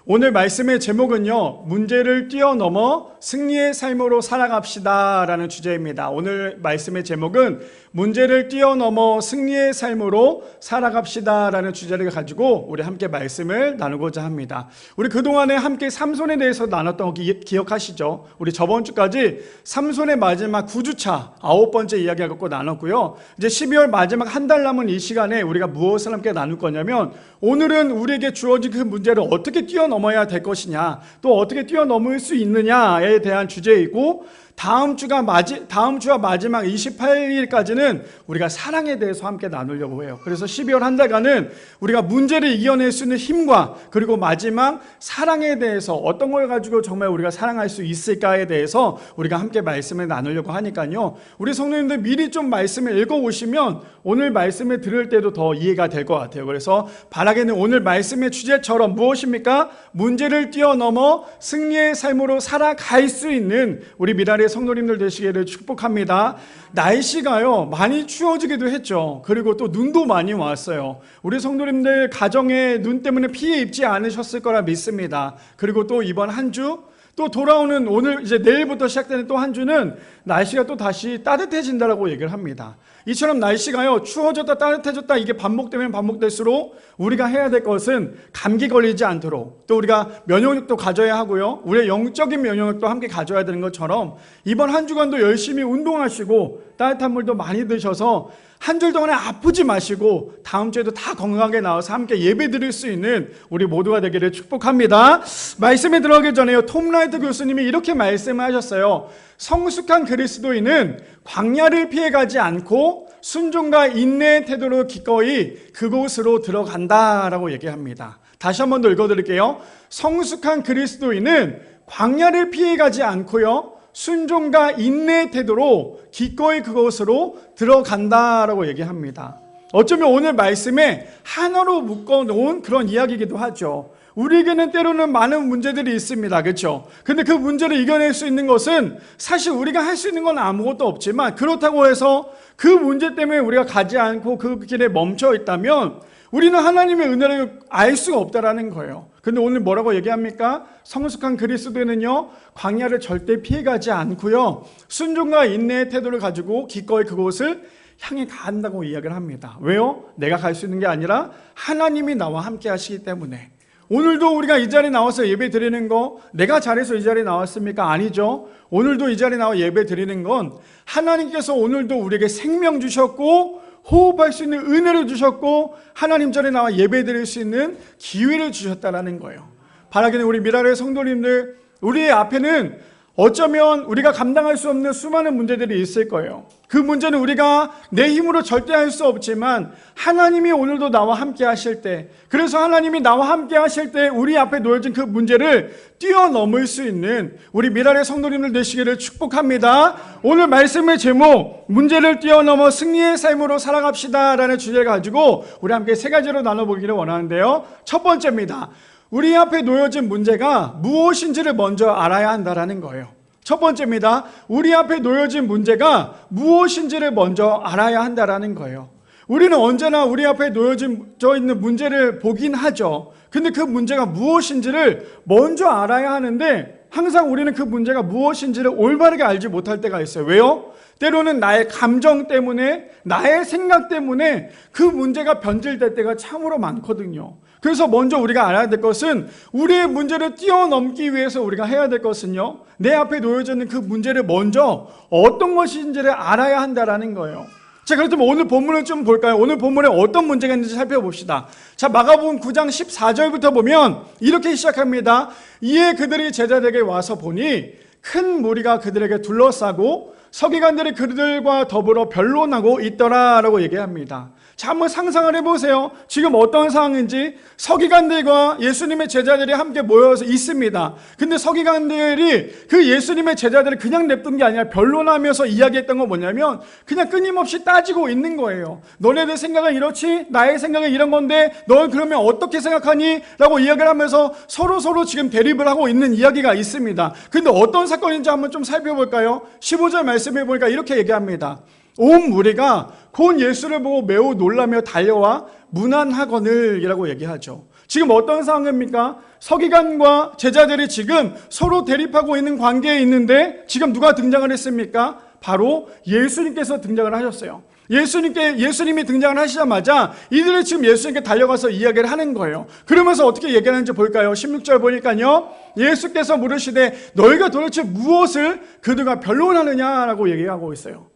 오늘 말씀의 제목은요, 문제를 뛰어넘어 승리의 삶으로 살아갑시다 라는 주제입니다. 오늘 말씀의 제목은 문제를 뛰어넘어 승리의 삶으로 살아갑시다 라는 주제를 가지고 우리 함께 말씀을 나누고자 합니다. 우리 그동안에 함께 삼손에 대해서 나눴던 거 기억하시죠? 우리 저번 주까지 삼손의 마지막 9주차 9번째 이야기 갖고 나눴고요. 이제 12월 마지막 한 달 남은 이 시간에 우리가 무엇을 함께 나눌 거냐면, 오늘은 우리에게 주어진 그 문제를 어떻게 뛰어넘어야 될 것이냐, 또 어떻게 뛰어넘을 수 있느냐에 대한 주제이고, 다음 주와 마지막 28일까지는 우리가 사랑에 대해서 함께 나누려고 해요. 그래서 12월 한 달간은 우리가 문제를 이겨낼 수 있는 힘과, 그리고 마지막 사랑에 대해서 어떤 걸 가지고 정말 우리가 사랑할 수 있을까에 대해서 우리가 함께 말씀을 나누려고 하니까요, 우리 성도님들 미리 좀 말씀을 읽어오시면 오늘 말씀을 들을 때도 더 이해가 될 것 같아요. 그래서 바라기는 오늘 말씀의 주제처럼 무엇입니까? 문제를 뛰어넘어 승리의 삶으로 살아갈 수 있는 우리 미라리 성도님들 되시기를 축복합니다. 날씨가요 많이 추워지기도 했죠. 그리고 또 눈도 많이 왔어요. 우리 성도님들 가정에 눈 때문에 피해 입지 않으셨을 거라 믿습니다. 그리고 또 이번 한 주, 또 돌아오는 오늘 이제 내일부터 시작되는 또 한 주는 날씨가 또 다시 따뜻해진다라고 얘기를 합니다. 이처럼 날씨가요 추워졌다 따뜻해졌다 이게 반복되면 반복될수록 우리가 해야 될 것은 감기 걸리지 않도록, 또 우리가 면역력도 가져야 하고요, 우리의 영적인 면역력도 함께 가져야 되는 것처럼 이번 한 주간도 열심히 운동하시고 따뜻한 물도 많이 드셔서 한 주 동안에 아프지 마시고 다음 주에도 다 건강하게 나와서 함께 예배 드릴 수 있는 우리 모두가 되기를 축복합니다. 말씀에 들어가기 전에요, 톰 라이트 교수님이 이렇게 말씀하셨어요. 성숙한 그리스도인은 광야를 피해가지 않고 순종과 인내의 태도로 기꺼이 그곳으로 들어간다라고 얘기합니다. 다시 한 번 더 읽어드릴게요. 성숙한 그리스도인은 광야를 피해가지 않고요, 순종과 인내의 태도로 기꺼이 그곳으로 들어간다라고 얘기합니다. 어쩌면 오늘 말씀에 하나로 묶어놓은 그런 이야기이기도 하죠. 우리에게는 때로는 많은 문제들이 있습니다. 그렇죠? 근데 그 문제를 이겨낼 수 있는 것은 사실 우리가 할 수 있는 건 아무것도 없지만, 그렇다고 해서 그 문제 때문에 우리가 가지 않고 그 길에 멈춰 있다면 우리는 하나님의 은혜를 알 수가 없다라는 거예요. 근데 오늘 뭐라고 얘기합니까? 성숙한 그리스도인은요, 광야를 절대 피해가지 않고요, 순종과 인내의 태도를 가지고 기꺼이 그곳을 향해 간다고 이야기를 합니다. 왜요? 내가 갈 수 있는 게 아니라 하나님이 나와 함께 하시기 때문에. 오늘도 우리가 이 자리에 나와서 예배 드리는 거 내가 잘해서 이 자리에 나왔습니까? 아니죠. 오늘도 이 자리에 나와 예배 드리는 건 하나님께서 오늘도 우리에게 생명 주셨고 호흡할 수 있는 은혜를 주셨고 하나님 자리에 나와 예배 드릴 수 있는 기회를 주셨다라는 거예요. 바라기는 우리 미라의 성도님들, 우리의 앞에는 어쩌면 우리가 감당할 수 없는 수많은 문제들이 있을 거예요. 그 문제는 우리가 내 힘으로 절대 할 수 없지만 하나님이 오늘도 나와 함께 하실 때, 그래서 하나님이 나와 함께 하실 때 우리 앞에 놓여진 그 문제를 뛰어넘을 수 있는 우리 미라의 성도님들 되시기를 축복합니다. 오늘 말씀의 제목, 문제를 뛰어넘어 승리의 삶으로 살아갑시다 라는 주제를 가지고 우리 함께 세 가지로 나눠보기를 원하는데요, 첫 번째입니다. 우리 앞에 놓여진 문제가 무엇인지를 먼저 알아야 한다라는 거예요. 첫 번째입니다. 우리 앞에 놓여진 문제가 무엇인지를 먼저 알아야 한다라는 거예요. 우리는 언제나 우리 앞에 놓여져 있는 문제를 보긴 하죠. 근데 그 문제가 무엇인지를 먼저 알아야 하는데 항상 우리는 그 문제가 무엇인지를 올바르게 알지 못할 때가 있어요. 왜요? 때로는 나의 감정 때문에, 나의 생각 때문에 그 문제가 변질될 때가 참으로 많거든요. 그래서 먼저 우리가 알아야 될 것은, 우리의 문제를 뛰어넘기 위해서 우리가 해야 될 것은요, 내 앞에 놓여져 있는 그 문제를 먼저 어떤 것인지를 알아야 한다라는 거예요. 자, 그렇다면 오늘 본문을 좀 볼까요? 오늘 본문에 어떤 문제가 있는지 살펴봅시다. 자, 마가복음 9장 14절부터 보면 이렇게 시작합니다. 이에 그들이 제자들에게 와서 보니 큰 무리가 그들에게 둘러싸고 서기관들이 그들과 더불어 변론하고 있더라라고 얘기합니다. 자, 한번 상상을 해보세요. 지금 어떤 상황인지. 서기관들과 예수님의 제자들이 함께 모여서 있습니다. 근데 서기관들이 그 예수님의 제자들을 그냥 냅둔 게 아니라 변론하면서 이야기했던 건 뭐냐면 그냥 끊임없이 따지고 있는 거예요. 너네들 생각은 이렇지? 나의 생각은 이런 건데 넌 그러면 어떻게 생각하니? 라고 이야기를 하면서 서로 지금 대립을 하고 있는 이야기가 있습니다. 근데 어떤 사건인지 한번 좀 살펴볼까요? 15절 말씀해 보니까 이렇게 얘기합니다. 온 무리가 곧 예수를 보고 매우 놀라며 달려와 문안하거늘 이라고 얘기하죠. 지금 어떤 상황입니까? 서기관과 제자들이 지금 서로 대립하고 있는 관계에 있는데 지금 누가 등장을 했습니까? 바로 예수님께서 등장을 하셨어요. 예수님이 등장을 하시자마자 이들이 지금 예수님께 달려가서 이야기를 하는 거예요. 그러면서 어떻게 얘기하는지 볼까요? 16절 보니까요. 예수께서 물으시되 너희가 도대체 무엇을 그들과 변론하느냐라고 얘기하고 있어요.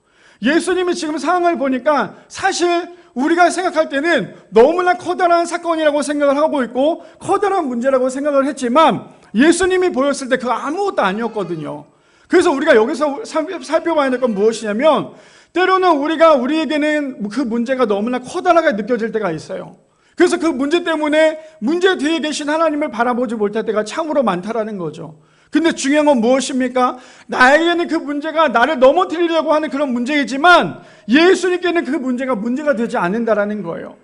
예수님이 지금 상황을 보니까 사실 우리가 생각할 때는 너무나 커다란 사건이라고 생각을 하고 있고 커다란 문제라고 생각을 했지만 예수님이 보였을 때 그거 아무것도 아니었거든요. 그래서 우리가 여기서 살펴봐야 될 건 무엇이냐면 때로는 우리에게는 그 문제가 너무나 커다랗게 느껴질 때가 있어요. 그래서 그 문제 때문에 문제 뒤에 계신 하나님을 바라보지 못할 때가 참으로 많다라는 거죠. 근데 중요한 건 무엇입니까? 나에게는 그 문제가 나를 넘어뜨리려고 하는 그런 문제이지만 예수님께는 그 문제가 되지 않는다라는 거예요.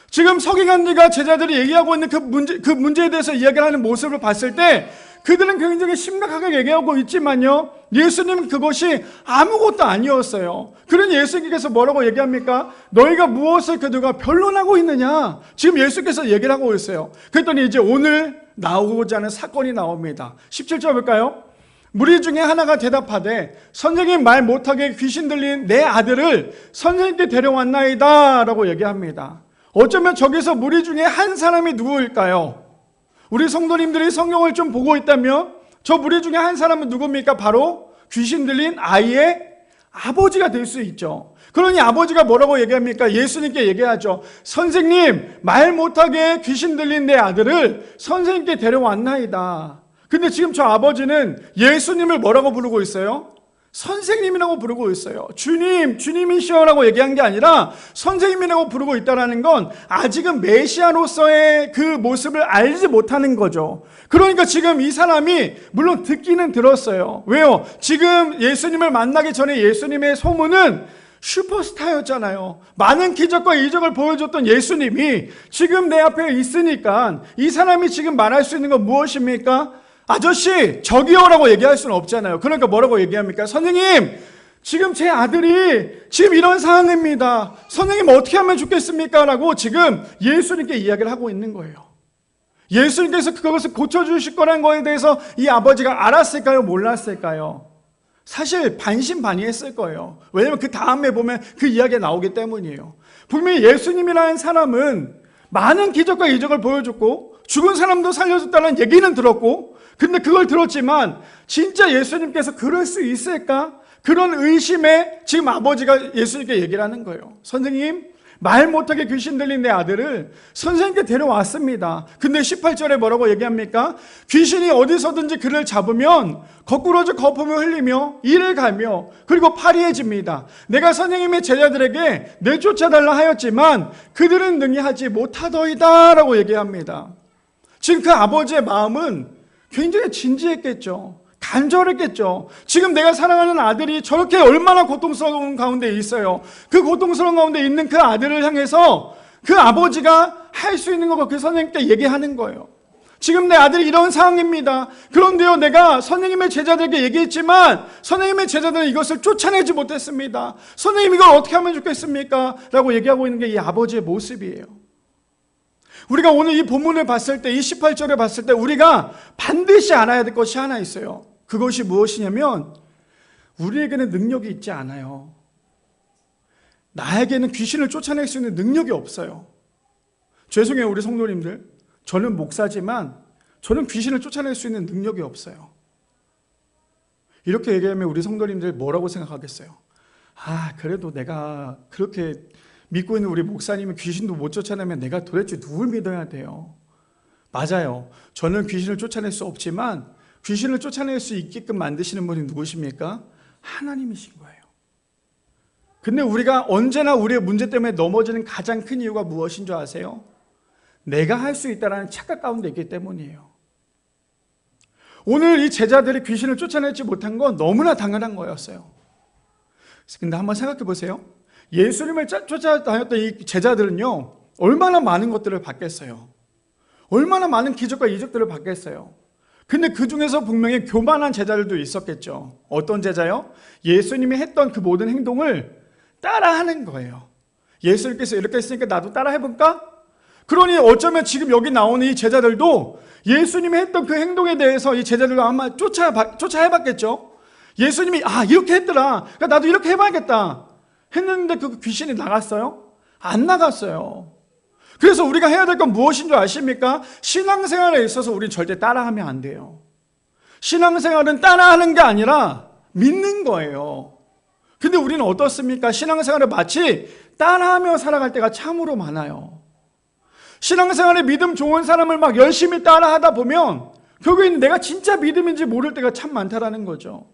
지금 서기관들과 제자들이 얘기하고 있는 그 문제에 대해서 이야기를 하는 모습을 봤을 때 그들은 굉장히 심각하게 얘기하고 있지만요, 예수님은 그것이 아무것도 아니었어요. 그러니 예수님께서 뭐라고 얘기합니까? 너희가 무엇을 그들과 변론하고 있느냐? 지금 예수께서 얘기를 하고 있어요. 그랬더니 이제 오늘 나오고자 하는 사건이 나옵니다. 17절 볼까요? 무리 중에 하나가 대답하되 선생님 말 못하게 귀신 들린 내 아들을 선생님께 데려왔나이다 라고 얘기합니다. 어쩌면 저기서 무리 중에 한 사람이 누구일까요? 우리 성도님들이 성경을 좀 보고 있다면 저 무리 중에 한 사람은 누굽니까? 바로 귀신 들린 아이의 아버지가 될 수 있죠. 그러니 아버지가 뭐라고 얘기합니까? 예수님께 얘기하죠. 선생님, 말 못하게 귀신 들린 내 아들을 선생님께 데려왔나이다. 근데 지금 저 아버지는 예수님을 뭐라고 부르고 있어요? 선생님이라고 부르고 있어요. 주님이시여라고 얘기한 게 아니라 선생님이라고 부르고 있다는 건 아직은 메시아로서의 그 모습을 알지 못하는 거죠. 그러니까 지금 이 사람이 물론 듣기는 들었어요. 왜요? 지금 예수님을 만나기 전에 예수님의 소문은 슈퍼스타였잖아요. 많은 기적과 이적을 보여줬던 예수님이 지금 내 앞에 있으니까 이 사람이 지금 말할 수 있는 건 무엇입니까? 아저씨, 저기요라고 얘기할 수는 없잖아요. 그러니까 뭐라고 얘기합니까? 선생님, 지금 제 아들이 지금 이런 상황입니다. 선생님 어떻게 하면 좋겠습니까? 라고 지금 예수님께 이야기를 하고 있는 거예요. 예수님께서 그것을 고쳐주실 거라는 거에 대해서 이 아버지가 알았을까요? 몰랐을까요? 사실 반신반의했을 거예요. 왜냐하면 그 다음에 보면 그 이야기가 나오기 때문이에요. 분명히 예수님이라는 사람은 많은 기적과 이적을 보여줬고 죽은 사람도 살려줬다는 얘기는 들었고 근데 그걸 들었지만 진짜 예수님께서 그럴 수 있을까? 그런 의심에 지금 아버지가 예수님께 얘기를 하는 거예요. 선생님, 말 못하게 귀신 들린 내 아들을 선생님께 데려왔습니다. 근데 18절에 뭐라고 얘기합니까? 귀신이 어디서든지 그를 잡으면 거꾸로져 거품을 흘리며 이를 갈며 그리고 파리해집니다. 내가 선생님의 제자들에게 내쫓아달라 하였지만 그들은 능히 하지 못하더이다 라고 얘기합니다. 지금 그 아버지의 마음은 굉장히 진지했겠죠. 간절했겠죠. 지금 내가 사랑하는 아들이 저렇게 얼마나 고통스러운 가운데 있어요. 그 고통스러운 가운데 있는 그 아들을 향해서 그 아버지가 할 수 있는 거 그 선생님께 얘기하는 거예요. 지금 내 아들이 이런 상황입니다. 그런데요, 내가 선생님의 제자들에게 얘기했지만 선생님의 제자들은 이것을 쫓아내지 못했습니다. 선생님 이걸 어떻게 하면 좋겠습니까? 라고 얘기하고 있는 게 이 아버지의 모습이에요. 우리가 오늘 이 본문을 봤을 때, 이 18절을 봤을 때 우리가 반드시 알아야 될 것이 하나 있어요. 그것이 무엇이냐면 우리에게는 능력이 있지 않아요. 나에게는 귀신을 쫓아낼 수 있는 능력이 없어요. 죄송해요, 우리 성도님들. 저는 목사지만 저는 귀신을 쫓아낼 수 있는 능력이 없어요. 이렇게 얘기하면 우리 성도님들 뭐라고 생각하겠어요? 그래도 내가 그렇게 믿고 있는 우리 목사님은 귀신도 못 쫓아내면 내가 도대체 누굴 믿어야 돼요? 맞아요. 저는 귀신을 쫓아낼 수 없지만 귀신을 쫓아낼 수 있게끔 만드시는 분이 누구십니까? 하나님이신 거예요. 근데 우리가 언제나 우리의 문제 때문에 넘어지는 가장 큰 이유가 무엇인 줄 아세요? 내가 할 수 있다는 착각 가운데 있기 때문이에요. 오늘 이 제자들이 귀신을 쫓아내지 못한 건 너무나 당연한 거였어요. 근데 한번 생각해 보세요. 예수님을 쫓아다녔던 이 제자들은요, 얼마나 많은 것들을 받겠어요. 얼마나 많은 기적과 이적들을 받겠어요. 근데 그 중에서 분명히 교만한 제자들도 있었겠죠. 어떤 제자요? 예수님이 했던 그 모든 행동을 따라하는 거예요. 예수님께서 이렇게 했으니까 나도 따라 해볼까? 그러니 어쩌면 지금 여기 나오는 이 제자들도 예수님이 했던 그 행동에 대해서 이 제자들도 아마 쫓아해봤겠죠. 예수님이 이렇게 했더라, 그러니까 나도 이렇게 해봐야겠다 했는데 그 귀신이 나갔어요? 안 나갔어요. 그래서 우리가 해야 될 건 무엇인 줄 아십니까? 신앙생활에 있어서 우리는 절대 따라하면 안 돼요. 신앙생활은 따라하는 게 아니라 믿는 거예요. 근데 우리는 어떻습니까? 신앙생활을 마치 따라하며 살아갈 때가 참으로 많아요. 신앙생활에 믿음 좋은 사람을 막 열심히 따라하다 보면 결국에는 내가 진짜 믿음인지 모를 때가 참 많다라는 거죠.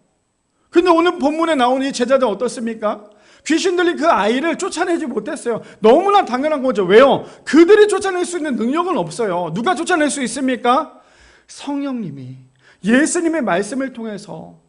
근데 오늘 본문에 나오는 이 제자들 어떻습니까? 귀신들이 그 아이를 쫓아내지 못했어요. 너무나 당연한 거죠. 왜요? 그들이 쫓아낼 수 있는 능력은 없어요. 누가 쫓아낼 수 있습니까? 성령님이, 예수님의 말씀을 통해서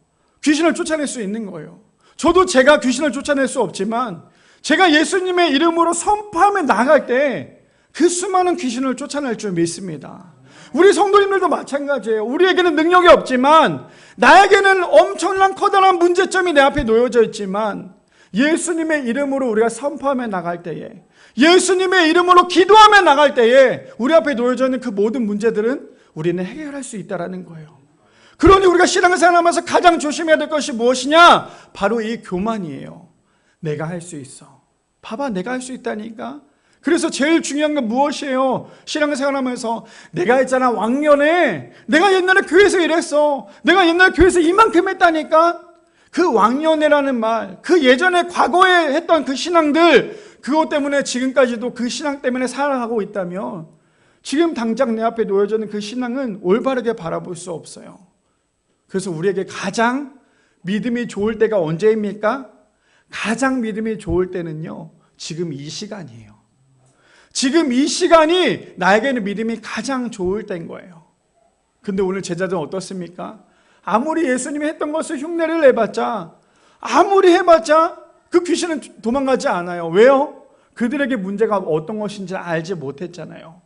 귀신을 쫓아낼 수 있는 거예요. 저도 제가 귀신을 쫓아낼 수 없지만 제가 예수님의 이름으로 선포하며 나갈 때 그 수많은 귀신을 쫓아낼 줄 믿습니다. 우리 성도님들도 마찬가지예요. 우리에게는 능력이 없지만 나에게는 엄청난 커다란 문제점이 내 앞에 놓여져 있지만 예수님의 이름으로 우리가 선포하며 나갈 때에, 예수님의 이름으로 기도하며 나갈 때에 우리 앞에 놓여져 있는 그 모든 문제들은 우리는 해결할 수 있다는 거예요. 그러니 우리가 신앙생활하면서 가장 조심해야 될 것이 무엇이냐? 바로 이 교만이에요. 내가 할 수 있어. 봐봐, 내가 할 수 있다니까. 그래서 제일 중요한 건 무엇이에요? 신앙생활하면서 내가 있잖아, 왕년에 내가 옛날에 교회에서 이랬어, 내가 옛날에 교회에서 이만큼 했다니까. 그 왕년에라는 말, 그 예전에 과거에 했던 그 신앙들, 그것 때문에 지금까지도 그 신앙 때문에 살아가고 있다면 지금 당장 내 앞에 놓여져 있는 그 신앙은 올바르게 바라볼 수 없어요. 그래서 우리에게 가장 믿음이 좋을 때가 언제입니까? 가장 믿음이 좋을 때는요, 지금 이 시간이에요. 지금 이 시간이 나에게는 믿음이 가장 좋을 때인 거예요. 근데 오늘 제자들은 어떻습니까? 아무리 예수님이 했던 것을 흉내를 내봤자, 아무리 해봤자 그 귀신은 도망가지 않아요. 왜요? 그들에게 문제가 어떤 것인지 알지 못했잖아요.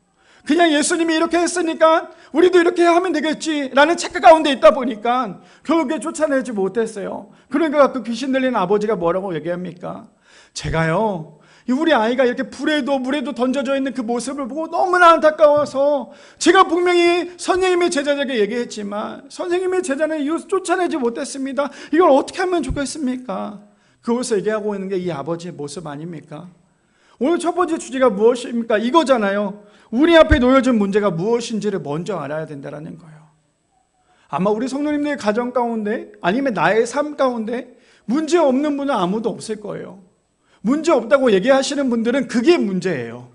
그냥 예수님이 이렇게 했으니까 우리도 이렇게 하면 되겠지라는 체크 가운데 있다 보니까 결국에 쫓아내지 못했어요. 그러니까 그 귀신 들린 아버지가 뭐라고 얘기합니까? 제가요, 우리 아이가 이렇게 불에도 물에도 던져져 있는 그 모습을 보고 너무나 안타까워서 제가 분명히 선생님의 제자에게 얘기했지만 선생님의 제자는 이것을 쫓아내지 못했습니다. 이걸 어떻게 하면 좋겠습니까? 그것을 얘기하고 있는 게 이 아버지의 모습 아닙니까? 오늘 첫 번째 주제가 무엇입니까? 이거잖아요. 우리 앞에 놓여진 문제가 무엇인지를 먼저 알아야 된다는 거예요. 아마 우리 성도님들의 가정 가운데 아니면 나의 삶 가운데 문제 없는 분은 아무도 없을 거예요. 문제 없다고 얘기하시는 분들은 그게 문제예요.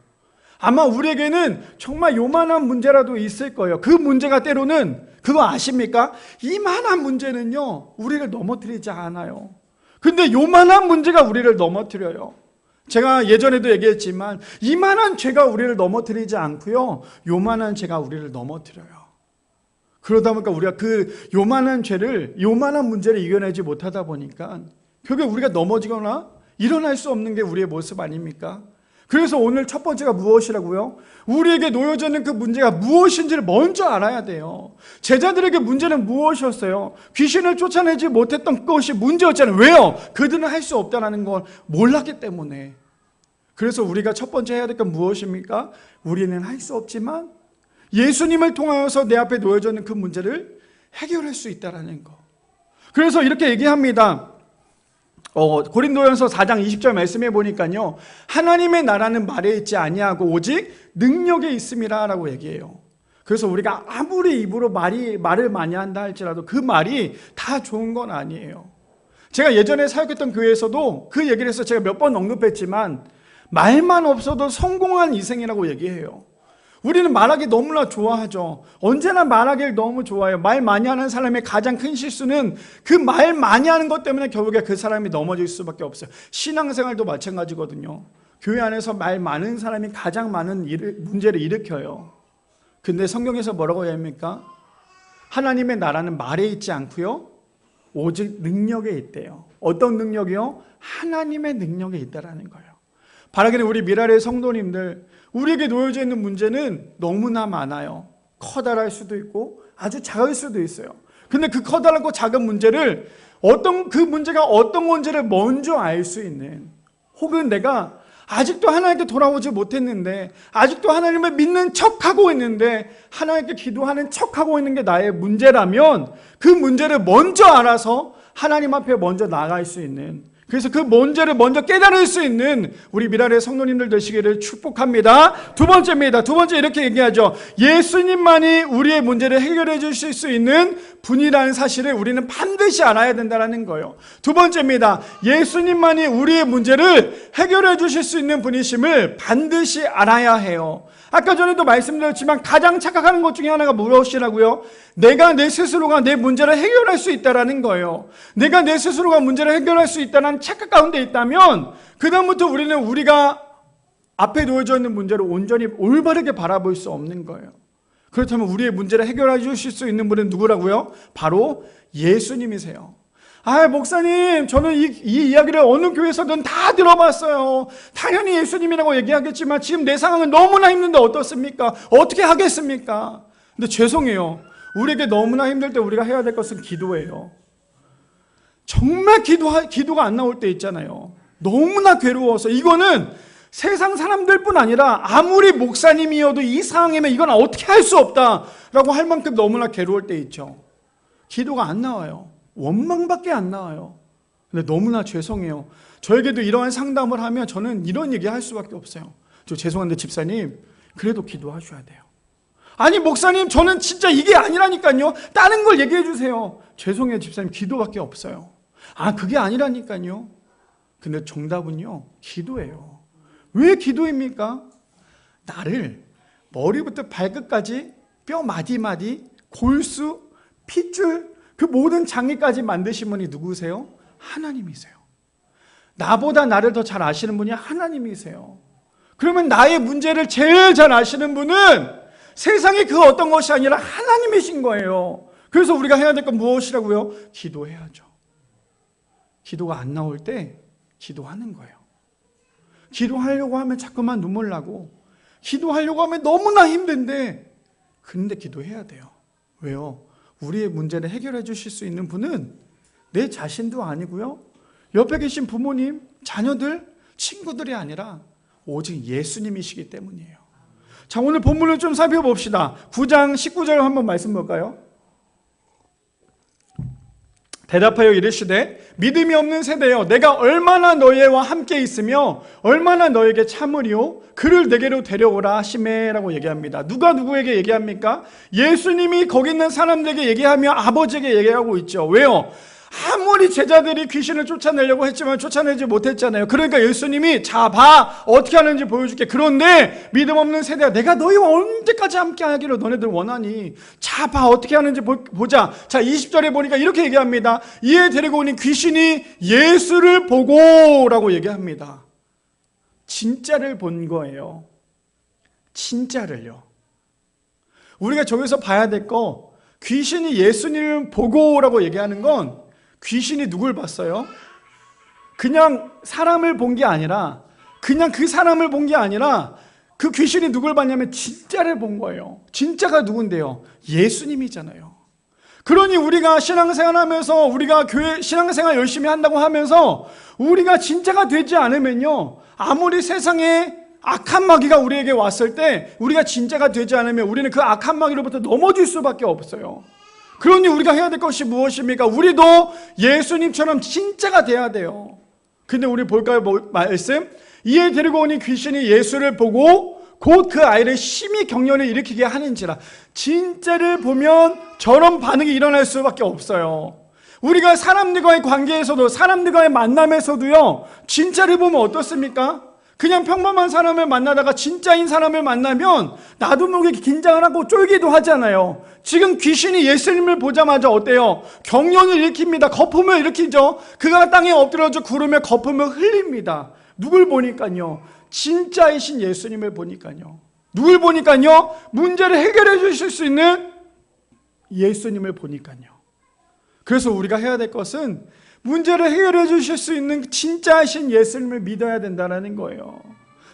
아마 우리에게는 정말 요만한 문제라도 있을 거예요. 그 문제가 때로는 그거 아십니까? 이만한 문제는요, 우리를 넘어뜨리지 않아요. 근데 요만한 문제가 우리를 넘어뜨려요. 제가 예전에도 얘기했지만 이만한 죄가 우리를 넘어뜨리지 않고요, 요만한 죄가 우리를 넘어뜨려요. 그러다 보니까 우리가 그 요만한 죄를, 요만한 문제를 이겨내지 못하다 보니까 결국 우리가 넘어지거나 일어날 수 없는 게 우리의 모습 아닙니까? 그래서 오늘 첫 번째가 무엇이라고요? 우리에게 놓여져 있는 그 문제가 무엇인지를 먼저 알아야 돼요. 제자들에게 문제는 무엇이었어요? 귀신을 쫓아내지 못했던 것이 문제였잖아요. 왜요? 그들은 할 수 없다는 걸 몰랐기 때문에. 그래서 우리가 첫 번째 해야 될 건 무엇입니까? 우리는 할 수 없지만 예수님을 통하여서 내 앞에 놓여져 있는 그 문제를 해결할 수 있다는 거. 그래서 이렇게 얘기합니다. 고린도전서 4장 20절 말씀해 보니까요, 하나님의 나라는 말에 있지 아니하고 오직 능력에 있음이라 라고 얘기해요. 그래서 우리가 아무리 입으로 말을 많이 한다 할지라도 그 말이 다 좋은 건 아니에요. 제가 예전에 사역했던 교회에서도 그 얘기를 해서 제가 몇 번 언급했지만 말만 없어도 성공한 인생이라고 얘기해요. 우리는 말하기 너무나 좋아하죠. 언제나 말하기를 너무 좋아해요. 말 많이 하는 사람의 가장 큰 실수는 그 말 많이 하는 것 때문에 결국에 그 사람이 넘어질 수밖에 없어요. 신앙생활도 마찬가지거든요. 교회 안에서 말 많은 사람이 가장 많은 문제를 일으켜요. 근데 성경에서 뭐라고 합니까? 하나님의 나라는 말에 있지 않고요, 오직 능력에 있대요. 어떤 능력이요? 하나님의 능력에 있다라는 거예요. 바라기는 우리 미라의 성도님들, 우리에게 놓여져 있는 문제는 너무나 많아요. 커다랄 수도 있고 아주 작을 수도 있어요. 근데 그 커다랗고 작은 문제를 그 문제가 어떤 건지를 먼저 알 수 있는, 혹은 내가 아직도 하나님께 돌아오지 못했는데, 아직도 하나님을 믿는 척하고 있는데, 하나님께 기도하는 척하고 있는 게 나의 문제라면 그 문제를 먼저 알아서 하나님 앞에 먼저 나갈 수 있는, 그래서 그 문제를 먼저 깨달을 수 있는 우리 미랄의 성도님들 되시기를 축복합니다. 두 번째입니다. 두 번째 이렇게 얘기하죠. 예수님만이 우리의 문제를 해결해 주실 수 있는 분이라는 사실을 우리는 반드시 알아야 된다는 거예요. 두 번째입니다. 예수님만이 우리의 문제를 해결해 주실 수 있는 분이심을 반드시 알아야 해요. 아까 전에도 말씀드렸지만 가장 착각하는 것 중에 하나가 무엇이라고요? 내가 내 스스로가 내 문제를 해결할 수 있다는 거예요. 내가 내 스스로가 문제를 해결할 수 있다는 착각 가운데 있다면 그다음부터 우리는 우리가 앞에 놓여져 있는 문제를 온전히 올바르게 바라볼 수 없는 거예요. 그렇다면 우리의 문제를 해결해 주실 수 있는 분은 누구라고요? 바로 예수님이세요. 목사님, 저는 이 이야기를 어느 교회에서든 다 들어봤어요. 당연히 예수님이라고 얘기하겠지만 지금 내 상황은 너무나 힘든데 어떻습니까? 어떻게 하겠습니까? 근데 죄송해요. 우리에게 너무나 힘들 때 우리가 해야 될 것은 기도예요. 정말 기도가 안 나올 때 있잖아요. 너무나 괴로워서. 이거는 세상 사람들뿐 아니라 아무리 목사님이어도 이 상황이면 이건 어떻게 할 수 없다라고 할 만큼 너무나 괴로울 때 있죠. 기도가 안 나와요. 원망밖에 안 나와요. 근데 너무나 죄송해요. 저에게도 이러한 상담을 하면 저는 이런 얘기 할 수밖에 없어요. 저 죄송한데 집사님, 그래도 기도하셔야 돼요. 아니 목사님, 저는 진짜 이게 아니라니까요. 다른 걸 얘기해 주세요. 죄송해요 집사님, 기도밖에 없어요. 그게 아니라니까요. 근데 정답은요, 기도예요. 왜 기도입니까? 나를 머리부터 발끝까지 뼈 마디마디, 골수, 핏줄, 그 모든 장애까지 만드신 분이 누구세요? 하나님이세요. 나보다 나를 더 잘 아시는 분이 하나님이세요. 그러면 나의 문제를 제일 잘 아시는 분은 세상의 그 어떤 것이 아니라 하나님이신 거예요. 그래서 우리가 해야 될 건 무엇이라고요? 기도해야죠. 기도가 안 나올 때 기도하는 거예요. 기도하려고 하면 자꾸만 눈물 나고, 기도하려고 하면 너무나 힘든데, 그런데 기도해야 돼요. 왜요? 우리의 문제를 해결해 주실 수 있는 분은 내 자신도 아니고요, 옆에 계신 부모님, 자녀들, 친구들이 아니라 오직 예수님이시기 때문이에요. 자, 오늘 본문을 좀 살펴봅시다. 9장 19절 한번 말씀 볼까요? 대답하여 이르시되 믿음이 없는 세대여, 내가 얼마나 너희와 함께 있으며 얼마나 너에게 참으리요, 그를 내게로 데려오라 하시매라고 얘기합니다. 누가 누구에게 얘기합니까? 예수님이 거기 있는 사람들에게 얘기하며 아버지에게 얘기하고 있죠. 왜요? 아무리 제자들이 귀신을 쫓아내려고 했지만 쫓아내지 못했잖아요. 그러니까 예수님이 자 봐, 어떻게 하는지 보여줄게. 그런데 믿음 없는 세대야, 내가 너희와 언제까지 함께 하기를 너네들 원하니? 자 봐, 어떻게 하는지 보자. 자, 20절에 보니까 이렇게 얘기합니다. 이에 데리고 오니 귀신이 예수를 보고라고 얘기합니다. 진짜를 본 거예요. 진짜를요. 우리가 저기서 봐야 될 거, 귀신이 예수님을 보고라고 얘기하는 건 귀신이 누굴 봤어요? 그냥 사람을 본 게 아니라, 그냥 그 사람을 본 게 아니라 그 귀신이 누굴 봤냐면 진짜를 본 거예요. 진짜가 누군데요? 예수님이잖아요. 그러니 우리가 신앙생활 하면서, 우리가 교회 신앙생활 열심히 한다고 하면서 우리가 진짜가 되지 않으면요, 아무리 세상에 악한 마귀가 우리에게 왔을 때 우리가 진짜가 되지 않으면 우리는 그 악한 마귀로부터 넘어질 수밖에 없어요. 그러니 우리가 해야 될 것이 무엇입니까? 우리도 예수님처럼 진짜가 돼야 돼요. 근데 우리 볼까요? 말씀? 이에 데리고 오니 귀신이 예수를 보고 곧 그 아이를 심히 경련을 일으키게 하는지라. 진짜를 보면 저런 반응이 일어날 수밖에 없어요. 우리가 사람들과의 관계에서도, 사람들과의 만남에서도요, 진짜를 보면 어떻습니까? 그냥 평범한 사람을 만나다가 진짜인 사람을 만나면 나도 모르게 긴장을 하고 쫄기도 하잖아요. 지금 귀신이 예수님을 보자마자 어때요? 경련을 일으킵니다. 거품을 일으키죠. 그가 땅에 엎드려져 구르며 거품을 흘립니다. 누굴 보니까요? 진짜이신 예수님을 보니까요. 누굴 보니까요? 문제를 해결해 주실 수 있는 예수님을 보니까요. 그래서 우리가 해야 될 것은 문제를 해결해 주실 수 있는 진짜이신 예수님을 믿어야 된다는 거예요.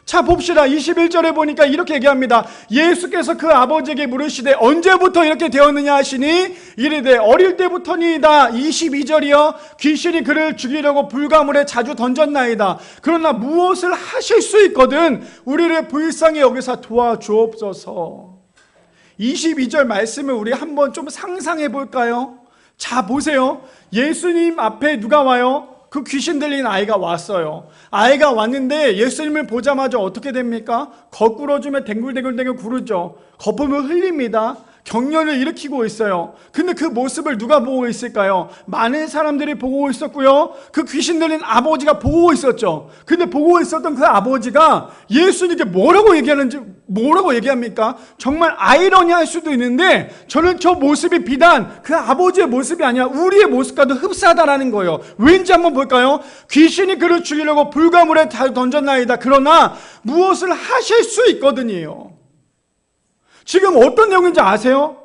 자 봅시다. 21절에 보니까 이렇게 얘기합니다. 예수께서 그 아버지에게 물으시되 언제부터 이렇게 되었느냐 하시니 이르되 어릴 때부터니이다. 22절이요. 귀신이 그를 죽이려고 불가물에 자주 던졌나이다. 그러나 무엇을 하실 수 있거든 우리를 불쌍히 여기서 도와주옵소서. 22절 말씀을 우리 한번 좀 상상해 볼까요? 자 보세요. 예수님 앞에 누가 와요? 그 귀신 들린 아이가 왔어요. 아이가 왔는데 예수님을 보자마자 어떻게 됩니까? 거꾸러지면 댕굴댕굴댕굴 구르죠. 거품을 흘립니다. 격려를 일으키고 있어요. 근데 그 모습을 누가 보고 있을까요? 많은 사람들이 보고 있었고요. 그 귀신 들린 아버지가 보고 있었죠. 근데 보고 있었던 그 아버지가 예수님께 뭐라고 얘기합니까? 정말 아이러니할 수도 있는데 저는 저 모습이 비단 그 아버지의 모습이 아니라 우리의 모습과도 흡사하다라는 거예요. 왠지 한번 볼까요? 귀신이 그를 죽이려고 불가물에 던졌나이다. 그러나 무엇을 하실 수 있거든요. 지금 어떤 내용인지 아세요?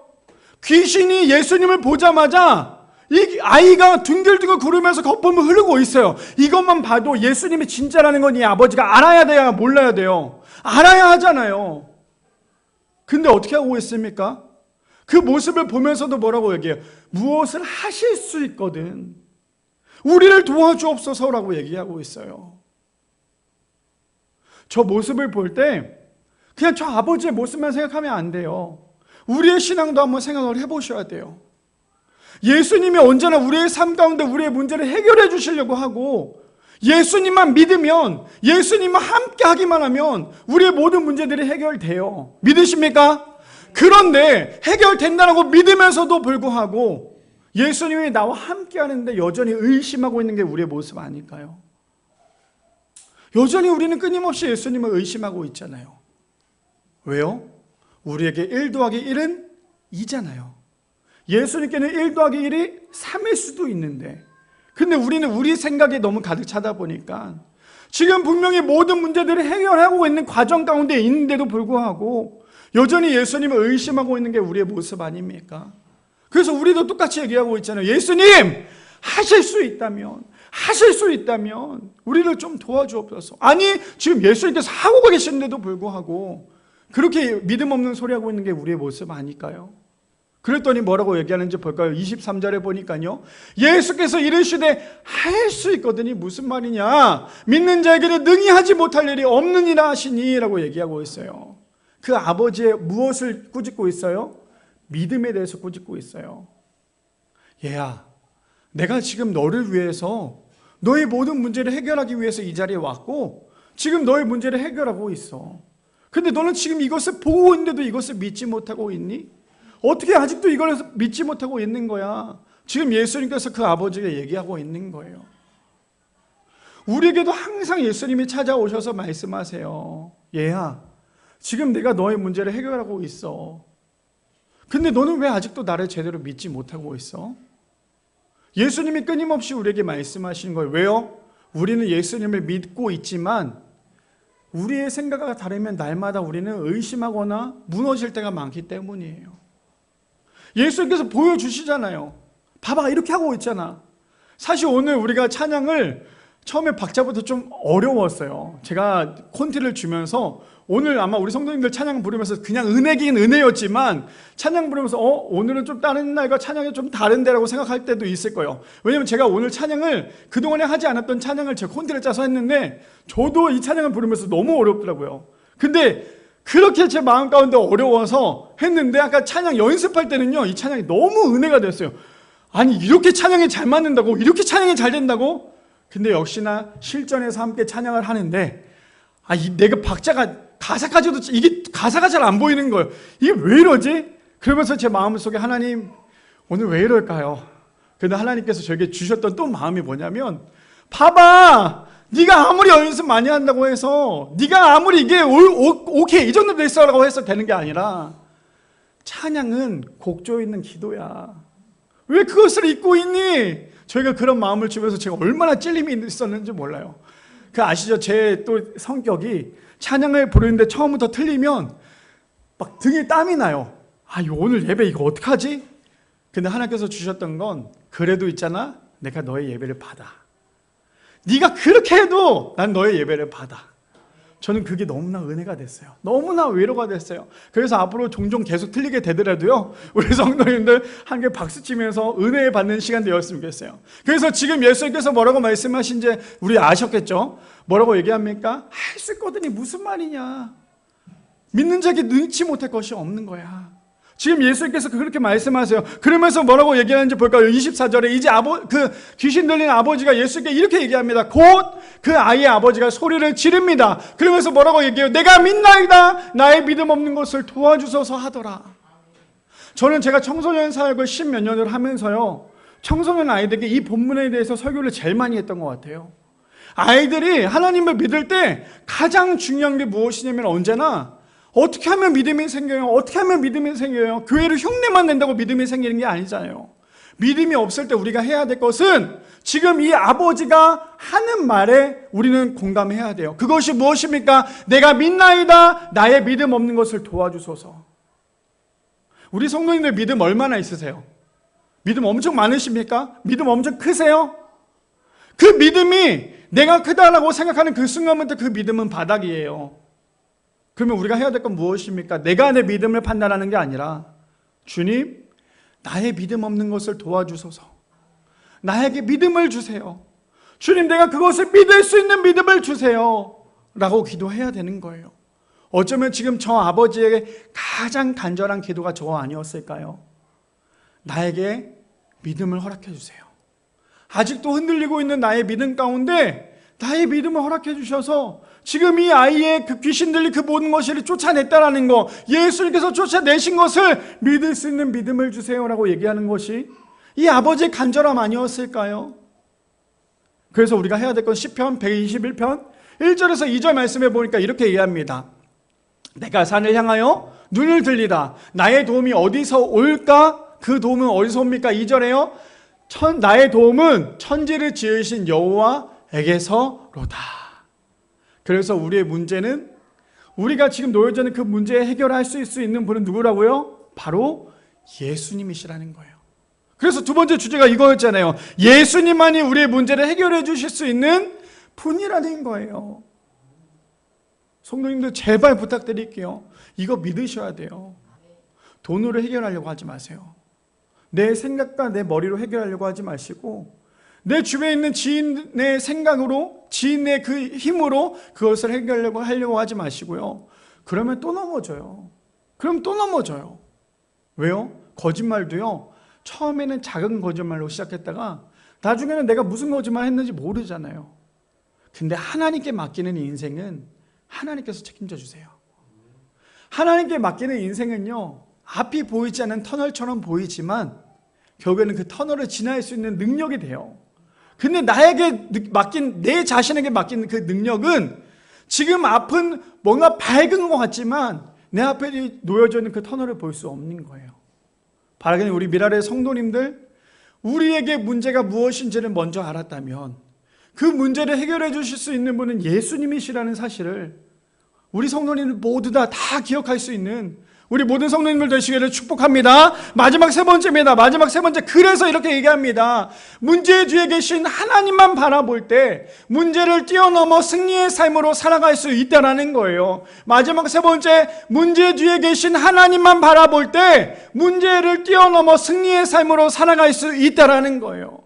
귀신이 예수님을 보자마자 이 아이가 둥글둥글 구르면서 거품을 흐르고 있어요. 이것만 봐도 예수님이 진짜라는 건 이 아버지가 알아야 돼요? 몰라야 돼요? 알아야 하잖아요. 근데 어떻게 하고 있습니까? 그 모습을 보면서도 뭐라고 얘기해요? 무엇을 하실 수 있거든 우리를 도와주옵소서라고 얘기하고 있어요. 저 모습을 볼 때 그냥 저 아버지의 모습만 생각하면 안 돼요. 우리의 신앙도 한번 생각을 해보셔야 돼요. 예수님이 언제나 우리의 삶 가운데 우리의 문제를 해결해 주시려고 하고 예수님만 믿으면 예수님만 함께 하기만 하면 우리의 모든 문제들이 해결돼요. 믿으십니까? 그런데 해결된다고 믿으면서도 불구하고 예수님이 나와 함께 하는데 여전히 의심하고 있는 게 우리의 모습 아닐까요? 여전히 우리는 끊임없이 예수님을 의심하고 있잖아요. 왜요? 우리에게 1 더하기 1은 2잖아요. 예수님께는 1 더하기 1이 3일 수도 있는데 근데 우리는 우리 생각에 너무 가득 차다 보니까 지금 분명히 모든 문제들을 해결하고 있는 과정 가운데 있는데도 불구하고 여전히 예수님을 의심하고 있는 게 우리의 모습 아닙니까? 그래서 우리도 똑같이 얘기하고 있잖아요. 예수님! 하실 수 있다면 우리를 좀 도와주옵소서. 아니 지금 예수님께서 하고 계신데도 불구하고 그렇게 믿음 없는 소리 하고 있는 게 우리의 모습 아닐까요? 그랬더니 뭐라고 얘기하는지 볼까요? 23절에 보니까요. 예수께서 이르시되 할 수 있거든이 무슨 말이냐? 믿는 자에게는 능히 하지 못할 일이 없느니라 하시니 라고 얘기하고 있어요. 그 아버지의 무엇을 꾸짖고 있어요? 믿음에 대해서 꾸짖고 있어요. 얘야, 내가 지금 너를 위해서 너의 모든 문제를 해결하기 위해서 이 자리에 왔고 지금 너의 문제를 해결하고 있어. 근데 너는 지금 이것을 보고 있는데도 이것을 믿지 못하고 있니? 어떻게 아직도 이걸 믿지 못하고 있는 거야? 지금 예수님께서 그 아버지에게 얘기하고 있는 거예요. 우리에게도 항상 예수님이 찾아오셔서 말씀하세요. 얘야, 지금 내가 너의 문제를 해결하고 있어. 근데 너는 왜 아직도 나를 제대로 믿지 못하고 있어? 예수님이 끊임없이 우리에게 말씀하시는 거예요. 왜요? 우리는 예수님을 믿고 있지만 우리의 생각과 다르면 날마다 우리는 의심하거나 무너질 때가 많기 때문이에요. 예수님께서 보여주시잖아요. 봐봐, 이렇게 하고 있잖아. 사실 오늘 우리가 찬양을 처음에 박자부터 좀 어려웠어요. 제가 콘티를 주면서 오늘 아마 우리 성도님들 찬양 부르면서 그냥 은혜긴 은혜였지만 찬양 부르면서 오늘은 좀 다른 날과 찬양이 좀 다른데라고 생각할 때도 있을 거예요. 왜냐면 제가 오늘 찬양을 그동안에 하지 않았던 찬양을 제가 콘티를 짜서 했는데 저도 이 찬양을 부르면서 너무 어렵더라고요. 근데 그렇게 제 마음 가운데 어려워서 했는데 아까 찬양 연습할 때는요 이 찬양이 너무 은혜가 됐어요. 아니 이렇게 찬양이 잘 맞는다고? 이렇게 찬양이 잘 된다고? 근데 역시나 실전에서 함께 찬양을 하는데 내가 박자가 가사까지도 이게 가사가 잘 안 보이는 거예요. 이게 왜 이러지? 그러면서 제 마음속에 하나님 오늘 왜 이럴까요? 근데 하나님께서 저에게 주셨던 또 마음이 뭐냐면 봐봐, 네가 아무리 연습 많이 한다고 해서 네가 아무리 이게 오케이 이 정도 됐어라고 해서 되는 게 아니라 찬양은 곡조 있는 기도야. 왜 그것을 잊고 있니? 저희가 그런 마음을 주면서 제가 얼마나 찔림이 있었는지 몰라요. 그 아시죠? 제 또 성격이 찬양을 부르는데 처음부터 틀리면 막 등에 땀이 나요. 오늘 예배 이거 어떡하지? 근데 하나님께서 주셨던 건 그래도 있잖아, 내가 너의 예배를 받아. 네가 그렇게 해도 난 너의 예배를 받아. 저는 그게 너무나 은혜가 됐어요. 너무나 위로가 됐어요. 그래서 앞으로 종종 계속 틀리게 되더라도요, 우리 성도님들 함께 박수치면서 은혜 받는 시간 되었으면 좋겠어요. 그래서 지금 예수님께서 뭐라고 말씀하신지 우리 아셨겠죠? 뭐라고 얘기합니까? 할 수 있거든이 무슨 말이냐, 믿는 자에게 능치 못할 것이 없는 거야. 지금 예수님께서 그렇게 말씀하세요. 그러면서 뭐라고 얘기하는지 볼까요? 24절에 이제 그 귀신 들린 아버지가 예수님께 이렇게 얘기합니다. 곧 그 아이의 아버지가 소리를 지릅니다. 그러면서 뭐라고 얘기해요? 내가 믿나이다. 나의 믿음 없는 것을 도와주소서 하더라. 저는 제가 청소년 사역을 10몇 년을 하면서요, 청소년 아이들에게 이 본문에 대해서 설교를 제일 많이 했던 것 같아요. 아이들이 하나님을 믿을 때 가장 중요한 게 무엇이냐면, 언제나 어떻게 하면 믿음이 생겨요? 어떻게 하면 믿음이 생겨요? 교회를 흉내만 낸다고 믿음이 생기는 게 아니잖아요. 믿음이 없을 때 우리가 해야 될 것은 지금 이 아버지가 하는 말에 우리는 공감해야 돼요. 그것이 무엇입니까? 내가 믿나이다. 나의 믿음 없는 것을 도와주소서. 우리 성도님들 믿음 얼마나 있으세요? 믿음 엄청 많으십니까? 믿음 엄청 크세요? 그 믿음이 내가 크다라고 생각하는 그 순간부터 그 믿음은 바닥이에요. 그러면 우리가 해야 될 건 무엇입니까? 내가 내 믿음을 판단하는 게 아니라, 주님, 나의 믿음 없는 것을 도와주소서. 나에게 믿음을 주세요. 주님, 내가 그것을 믿을 수 있는 믿음을 주세요. 라고 기도해야 되는 거예요. 어쩌면 지금 저 아버지에게 가장 간절한 기도가 저 아니었을까요? 나에게 믿음을 허락해 주세요. 아직도 흔들리고 있는 나의 믿음 가운데 나의 믿음을 허락해 주셔서 지금 이 아이의 그 귀신 들린 그 모든 것을 쫓아냈다라는 거, 예수님께서 쫓아내신 것을 믿을 수 있는 믿음을 주세요라고 얘기하는 것이 이 아버지의 간절함 아니었을까요? 그래서 우리가 해야 될 건 시편 121편 1절에서 2절 말씀해 보니까 이렇게 얘기합니다. 내가 산을 향하여 눈을 들리다. 나의 도움이 어디서 올까? 그 도움은 어디서 옵니까? 2절에요. 나의 도움은 천지를 지으신 여호와에게서로다. 그래서 우리의 문제는, 우리가 지금 놓여져 있는 그 문제에 해결할 수 있는 분은 누구라고요? 바로 예수님이시라는 거예요. 그래서 두 번째 주제가 이거였잖아요. 예수님만이 우리의 문제를 해결해 주실 수 있는 분이라는 거예요. 성도님들 제발 부탁드릴게요. 이거 믿으셔야 돼요. 돈으로 해결하려고 하지 마세요. 내 생각과 내 머리로 해결하려고 하지 마시고, 내 주변에 있는 지인의 생각으로, 지인의 그 힘으로 그것을 해결하려고 하지 마시고요. 그러면 또 넘어져요. 그럼 또 넘어져요. 왜요? 거짓말도요, 처음에는 작은 거짓말로 시작했다가 나중에는 내가 무슨 거짓말 했는지 모르잖아요. 근데 하나님께 맡기는 인생은 하나님께서 책임져 주세요. 하나님께 맡기는 인생은요, 앞이 보이지 않는 터널처럼 보이지만 결국에는 그 터널을 지날 수 있는 능력이 돼요. 근데 나에게 맡긴, 내 자신에게 맡긴 그 능력은 지금 앞은 뭔가 밝은 것 같지만 내 앞에 놓여져 있는 그 터널을 볼 수 없는 거예요. 바라기는 우리 미라의 성도님들, 우리에게 문제가 무엇인지를 먼저 알았다면 그 문제를 해결해 주실 수 있는 분은 예수님이시라는 사실을 우리 성도님들 모두 다 기억할 수 있는 우리 모든 성도님들 되시기를 축복합니다. 마지막 세 번째입니다. 마지막 세 번째, 그래서 이렇게 얘기합니다. 문제 뒤에 계신 하나님만 바라볼 때 문제를 뛰어넘어 승리의 삶으로 살아갈 수 있다는 거예요. 마지막 세 번째, 문제 뒤에 계신 하나님만 바라볼 때 문제를 뛰어넘어 승리의 삶으로 살아갈 수 있다는 거예요.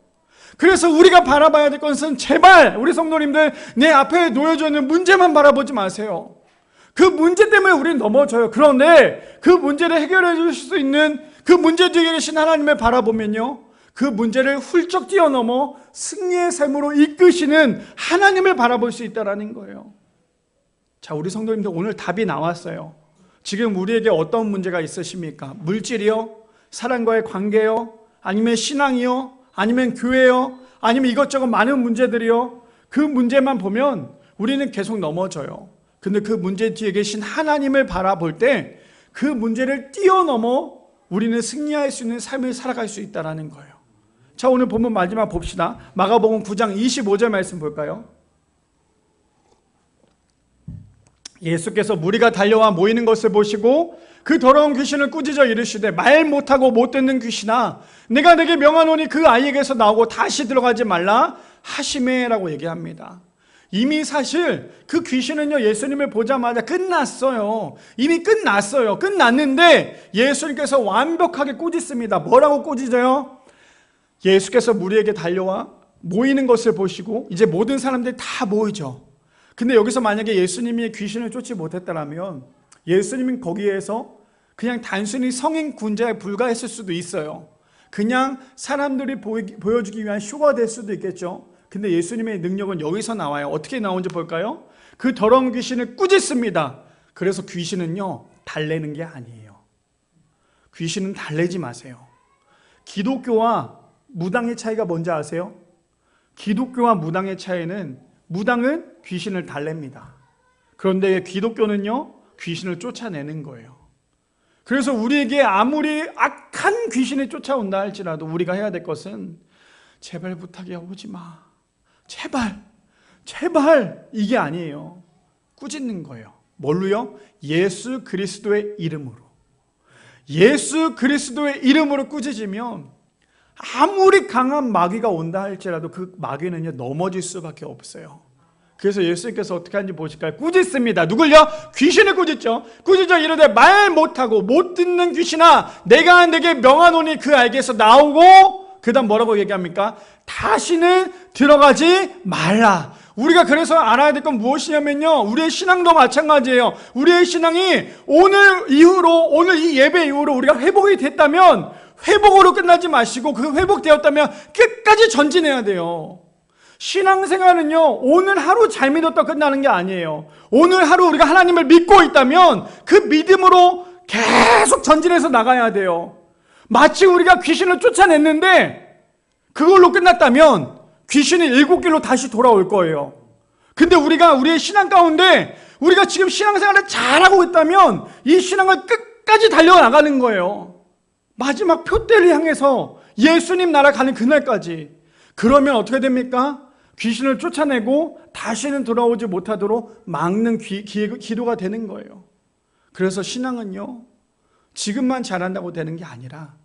그래서 우리가 바라봐야 될 것은, 제발 우리 성도님들 내 앞에 놓여져 있는 문제만 바라보지 마세요. 그 문제 때문에 우리는 넘어져요. 그런데 그 문제를 해결해 주실 수 있는 그 문제 뒤에 계신 하나님을 바라보면요, 그 문제를 훌쩍 뛰어넘어 승리의 삶으로 이끄시는 하나님을 바라볼 수 있다는 거예요. 자, 우리 성도님들 오늘 답이 나왔어요. 지금 우리에게 어떤 문제가 있으십니까? 물질이요? 사람과의 관계요? 아니면 신앙이요? 아니면 교회요? 아니면 이것저것 많은 문제들이요? 그 문제만 보면 우리는 계속 넘어져요. 근데 그 문제 뒤에 계신 하나님을 바라볼 때 그 문제를 뛰어넘어 우리는 승리할 수 있는 삶을 살아갈 수 있다는 거예요. 자, 오늘 본문 마지막 봅시다. 마가복음 9장 25절 말씀 볼까요? 예수께서 무리가 달려와 모이는 것을 보시고 그 더러운 귀신을 꾸짖어 이르시되, 말 못하고 못 듣는 귀신아, 내가 네게 명하노니 그 아이에게서 나오고 다시 들어가지 말라 하시매라고 얘기합니다. 이미 사실 그 귀신은요, 예수님을 보자마자 끝났어요. 이미 끝났어요. 끝났는데 예수님께서 완벽하게 꾸짖습니다. 뭐라고 꾸짖어요? 예수께서 무리에게 달려와 모이는 것을 보시고 이제 모든 사람들이 다 모이죠. 근데 여기서 만약에 예수님이 귀신을 쫓지 못했다면 예수님은 거기에서 그냥 단순히 성인 군자에 불과했을 수도 있어요. 그냥 사람들이 보여주기 위한 쇼가 될 수도 있겠죠. 근데 예수님의 능력은 여기서 나와요. 어떻게 나오는지 볼까요? 그 더러운 귀신을 꾸짖습니다. 그래서 귀신은요, 달래는 게 아니에요. 귀신은 달래지 마세요. 기독교와 무당의 차이가 뭔지 아세요? 기독교와 무당의 차이는, 무당은 귀신을 달랩니다. 그런데 기독교는요, 귀신을 쫓아내는 거예요. 그래서 우리에게 아무리 악한 귀신이 쫓아온다 할지라도 우리가 해야 될 것은 제발 부탁이야, 오지 마. 제발 이게 아니에요. 꾸짖는 거예요. 뭘로요? 예수 그리스도의 이름으로. 예수 그리스도의 이름으로 꾸짖으면 아무리 강한 마귀가 온다 할지라도 그 마귀는요, 넘어질 수밖에 없어요. 그래서 예수님께서 어떻게 하는지 보실까요? 꾸짖습니다. 누굴요? 귀신을 꾸짖죠. 꾸짖어 이르되 말 못하고 못 듣는 귀신아, 내가 내게 명하노니 그 알게서 나오고, 그 다음 뭐라고 얘기합니까? 다시는 들어가지 말라. 우리가 그래서 알아야 될 건 무엇이냐면요, 우리의 신앙도 마찬가지예요. 우리의 신앙이 오늘 이 예배 이후로 우리가 회복이 됐다면 회복으로 끝나지 마시고 그 회복되었다면 끝까지 전진해야 돼요. 신앙생활은요, 오늘 하루 잘 믿었다 끝나는 게 아니에요. 오늘 하루 우리가 하나님을 믿고 있다면 그 믿음으로 계속 전진해서 나가야 돼요. 마치 우리가 귀신을 쫓아냈는데 그걸로 끝났다면 귀신이 7길로 다시 돌아올 거예요. 근데 우리가 우리의 신앙 가운데 우리가 지금 신앙생활을 잘하고 있다면 이 신앙을 끝까지 달려나가는 거예요. 마지막 표대를 향해서 예수님 나라 가는 그날까지. 그러면 어떻게 됩니까? 귀신을 쫓아내고 다시는 돌아오지 못하도록 막는 기도가 되는 거예요. 그래서 신앙은요, 지금만 잘한다고 되는 게 아니라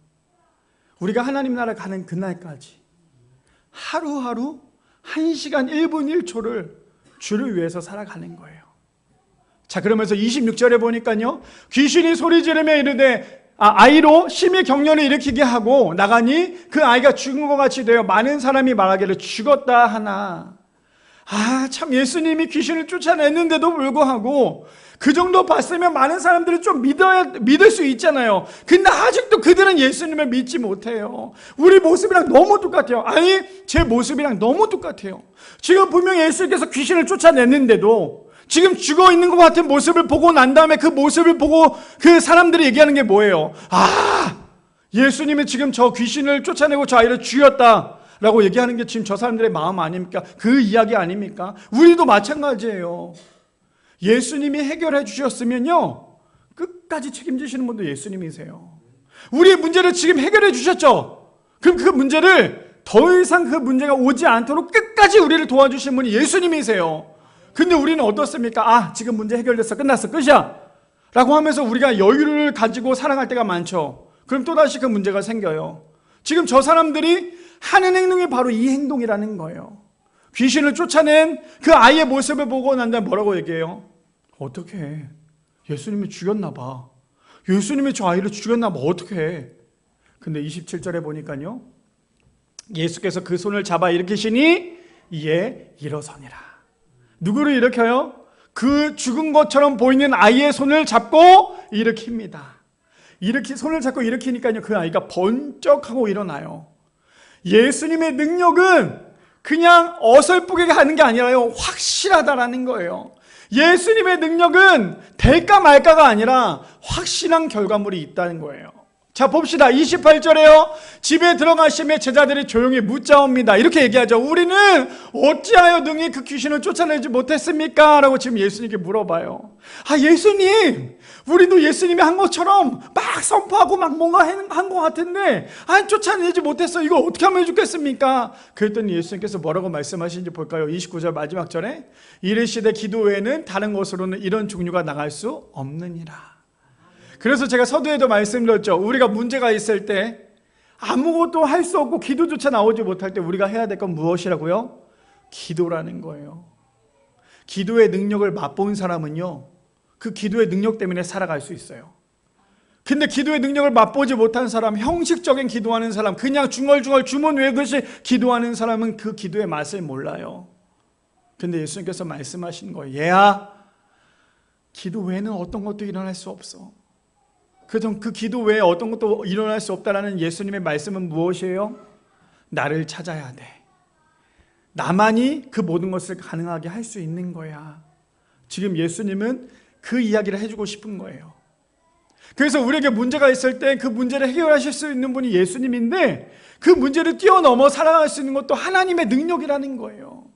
우리가 하나님 나라 가는 그날까지 하루하루 1시간 1분 1초를 주를 위해서 살아가는 거예요. 자, 그러면서 26절에 보니까요, 귀신이 소리 지르며 이르되 아이로 심히 격려를 일으키게 하고 나가니 그 아이가 죽은 것 같이 되어 많은 사람이 말하기를 죽었다 하나. 참 예수님이 귀신을 쫓아냈는데도 불구하고 그 정도 봤으면 많은 사람들이 좀 믿을 수 있잖아요. 근데 아직도 그들은 예수님을 믿지 못해요. 우리 모습이랑 너무 똑같아요. 아니, 제 모습이랑 너무 똑같아요. 지금 분명히 예수님께서 귀신을 쫓아냈는데도 지금 죽어 있는 것 같은 모습을 보고 난 다음에 그 모습을 보고 그 사람들이 얘기하는 게 뭐예요? 예수님이 지금 저 귀신을 쫓아내고 저 아이를 죽였다 라고 얘기하는 게 지금 저 사람들의 마음 아닙니까? 그 이야기 아닙니까? 우리도 마찬가지예요. 예수님이 해결해 주셨으면요, 끝까지 책임지시는 분도 예수님이세요. 우리의 문제를 지금 해결해 주셨죠? 그럼 그 문제를 더 이상 그 문제가 오지 않도록 끝까지 우리를 도와주신 분이 예수님이세요. 근데 우리는 어떻습니까? 지금 문제 해결됐어, 끝났어, 끝이야 라고 하면서 우리가 여유를 가지고 살아갈 때가 많죠. 그럼 또다시 그 문제가 생겨요. 지금 저 사람들이 하는 행동이 바로 이 행동이라는 거예요. 귀신을 쫓아낸 그 아이의 모습을 보고 난 다음에 뭐라고 얘기해요? 어떡해, 예수님이 죽였나 봐. 예수님이 저 아이를 죽였나 봐. 어떡해. 근데 27절에 보니까요, 예수께서 그 손을 잡아 일으키시니 이에 일어서니라. 누구를 일으켜요? 그 죽은 것처럼 보이는 아이의 손을 잡고 일으킵니다. 손을 잡고 일으키니까요, 그 아이가 번쩍하고 일어나요. 예수님의 능력은 그냥 어설프게 하는 게 아니라요, 확실하다라는 거예요. 예수님의 능력은 될까 말까가 아니라 확실한 결과물이 있다는 거예요. 자, 봅시다. 28절에요. 집에 들어가시며 제자들이 조용히 묻자옵니다. 이렇게 얘기하죠. 우리는 어찌하여 능히 그 귀신을 쫓아내지 못했습니까? 라고 지금 예수님께 물어봐요. 예수님, 우리도 예수님이 한 것처럼 막 선포하고 막 뭔가 한 것 같은데 쫓아내지 못했어. 이거 어떻게 하면 좋겠습니까? 그랬더니 예수님께서 뭐라고 말씀하시는지 볼까요? 29절 마지막 절에 이르시되 기도 외에는 다른 곳으로는 이런 종류가 나갈 수 없느니라. 그래서 제가 서두에도 말씀드렸죠. 우리가 문제가 있을 때 아무것도 할 수 없고 기도조차 나오지 못할 때 우리가 해야 될 건 무엇이라고요? 기도라는 거예요. 기도의 능력을 맛본 사람은요, 그 기도의 능력 때문에 살아갈 수 있어요. 근데 기도의 능력을 맛보지 못한 사람, 형식적인 기도하는 사람, 그냥 중얼중얼 주문 외우듯이 기도하는 사람은 그 기도의 맛을 몰라요. 근데 예수님께서 말씀하신 거예요. 얘야, 기도 외에는 어떤 것도 일어날 수 없어. 그 기도 외에 어떤 것도 일어날 수 없다라는 예수님의 말씀은 무엇이에요? 나를 찾아야 돼. 나만이 그 모든 것을 가능하게 할 수 있는 거야. 지금 예수님은 그 이야기를 해주고 싶은 거예요. 그래서 우리에게 문제가 있을 때 그 문제를 해결하실 수 있는 분이 예수님인데, 그 문제를 뛰어넘어 살아갈 수 있는 것도 하나님의 능력이라는 거예요.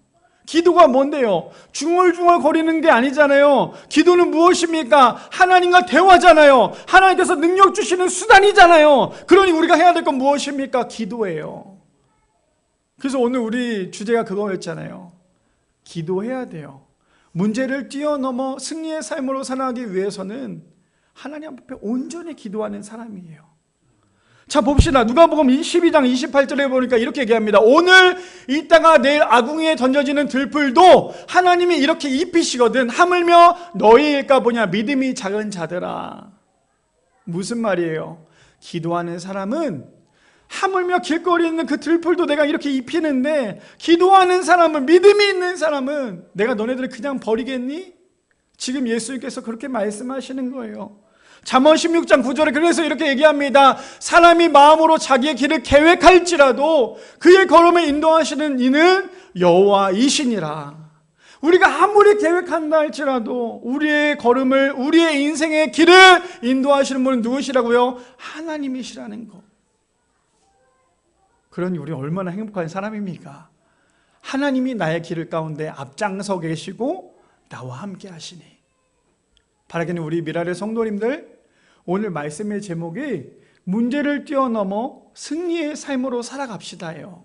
기도가 뭔데요? 중얼중얼 거리는 게 아니잖아요. 기도는 무엇입니까? 하나님과 대화잖아요. 하나님께서 능력 주시는 수단이잖아요. 그러니 우리가 해야 될 건 무엇입니까? 기도예요. 그래서 오늘 우리 주제가 그거였잖아요. 기도해야 돼요. 문제를 뛰어넘어 승리의 삶으로 살아가기 위해서는 하나님 앞에 온전히 기도하는 사람이에요. 자, 봅시다. 누가복음 12장 28절에 보니까 이렇게 얘기합니다. 오늘 이따가 내일 아궁이에 던져지는 들풀도 하나님이 이렇게 입히시거든. 하물며 너희일까 보냐, 믿음이 작은 자들아. 무슨 말이에요? 기도하는 사람은 하물며 길거리에 있는 그 들풀도 내가 이렇게 입히는데, 기도하는 사람은, 믿음이 있는 사람은 내가 너네들을 그냥 버리겠니? 지금 예수님께서 그렇게 말씀하시는 거예요. 잠언 16장 9절에 그래서 이렇게 얘기합니다. 사람이 마음으로 자기의 길을 계획할지라도 그의 걸음을 인도하시는 이는 여호와이시니라. 우리가 아무리 계획한다 할지라도 우리의 걸음을, 우리의 인생의 길을 인도하시는 분은 누구시라고요? 하나님이시라는 거. 그러니 우리 얼마나 행복한 사람입니까? 하나님이 나의 길 가운데 앞장서 계시고 나와 함께 하시니. 바라기는 우리 미라의 성도님들, 오늘 말씀의 제목이 문제를 뛰어넘어 승리의 삶으로 살아갑시다예요.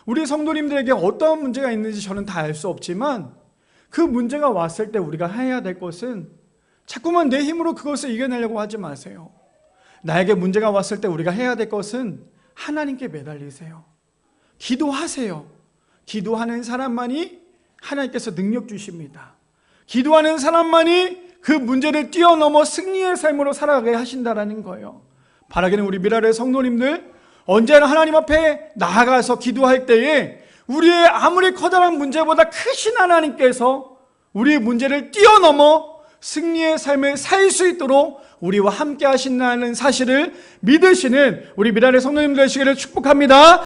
우리 성도님들에게 어떤 문제가 있는지 저는 다 알 수 없지만, 그 문제가 왔을 때 우리가 해야 될 것은 자꾸만 내 힘으로 그것을 이겨내려고 하지 마세요. 나에게 문제가 왔을 때 우리가 해야 될 것은 하나님께 매달리세요. 기도하세요. 기도하는 사람만이 하나님께서 능력 주십니다. 기도하는 사람만이 그 문제를 뛰어넘어 승리의 삶으로 살아가게 하신다라는 거예요. 바라기는 우리 미라의 성도님들, 언제나 하나님 앞에 나아가서 기도할 때에 우리의 아무리 커다란 문제보다 크신 하나님께서 우리의 문제를 뛰어넘어 승리의 삶을 살 수 있도록 우리와 함께 하신다는 사실을 믿으시는 우리 미라의 성도님들 되시기를 축복합니다.